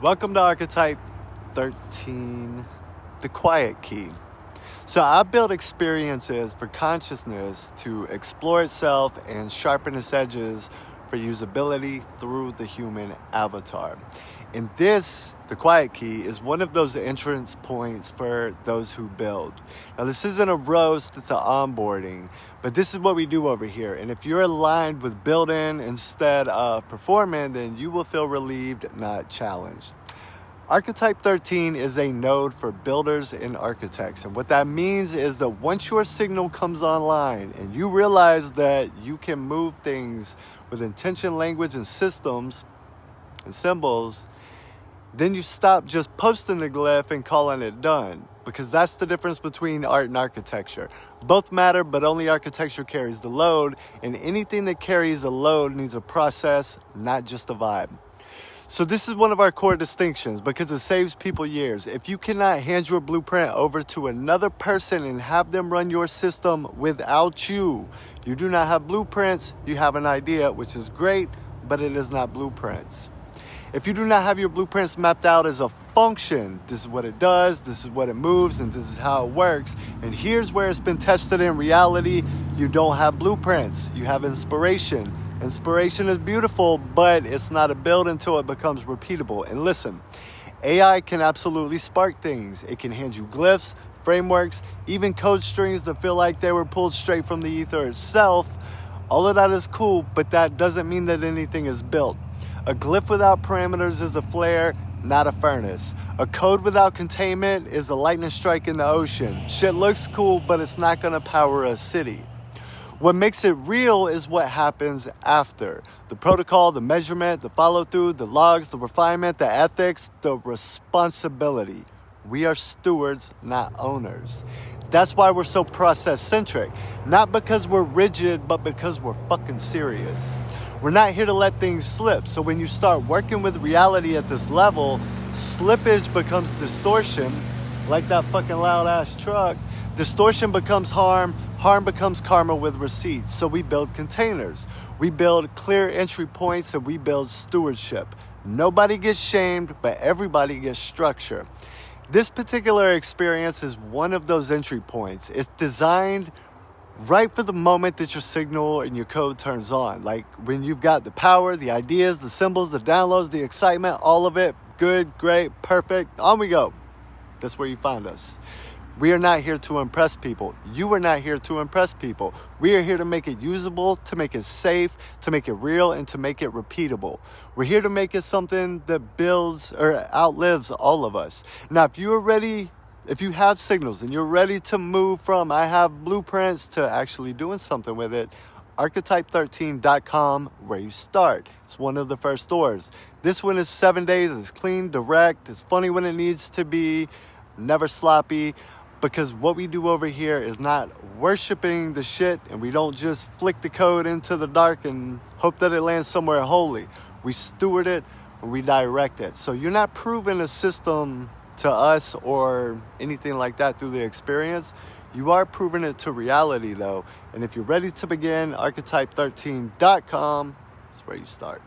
Welcome to Archetype 13, the quiet key. So I build experiences for consciousness to explore itself and sharpen its edges for usability through the human avatar. And this, the quiet key, is one of those entrance points for those who build. Now this isn't a roast, it's an onboarding, but this is what we do over here. And if you're aligned with building instead of performing, then you will feel relieved, not challenged. Archetype 13 is a node for builders and architects. And what that means is that once your signal comes online and you realize that you can move things with intention, language, and systems and symbols, then you stop just posting the glyph and calling it done. Because that's the difference between art and architecture. Both matter, but only architecture carries the load. And anything that carries a load needs a process, not just a vibe. So this is one of our core distinctions because it saves people years. If you cannot hand your blueprint over to another person and have them run your system without you, you do not have blueprints, you have an idea, which is great, but it is not blueprints. If you do not have your blueprints mapped out as a function, this is what it does, this is what it moves, and this is how it works. And here's where it's been tested in reality. You don't have blueprints, you have inspiration. Inspiration is beautiful, but it's not a build until it becomes repeatable. And listen, AI can absolutely spark things. It can hand you glyphs, frameworks, even code strings that feel like they were pulled straight from the ether itself. All of that is cool, but that doesn't mean that anything is built. A glyph without parameters is a flare, not a furnace. A code without containment is a lightning strike in the ocean. Shit looks cool, but it's not gonna power a city. What makes it real is what happens after. The protocol, the measurement, the follow-through, the logs, the refinement, the ethics, the responsibility. We are stewards, not owners. That's why we're so process-centric. Not because we're rigid, but because we're fucking serious. We're not here to let things slip. So when you start working with reality at this level, slippage becomes distortion, like that fucking loud-ass truck. Distortion becomes harm. Harm becomes karma with receipts. So we build containers. We build clear entry points and we build stewardship. Nobody gets shamed, but everybody gets structure. This particular experience is one of those entry points. It's designed right for the moment that your signal and your code turns on. Like when you've got the power, the ideas, the symbols, the downloads, the excitement, all of it. Good, great, perfect. On we go. That's where you find us. We are not here to impress people. You are not here to impress people. We are here to make it usable, to make it safe, to make it real, and to make it repeatable. We're here to make it something that builds or outlives all of us. Now, if you have signals and you're ready to move from I have blueprints to actually doing something with it, archetype13.com, where you start. It's one of the first doors. This one is 7 days. It's clean, direct. It's funny when it needs to be, never sloppy. Because what we do over here is not worshiping the shit, and we don't just flick the code into the dark and hope that it lands somewhere holy. We steward it and we direct it. So you're not proving a system to us or anything like that through the experience. You are proving it to reality though. And if you're ready to begin, archetype13.com is where you start.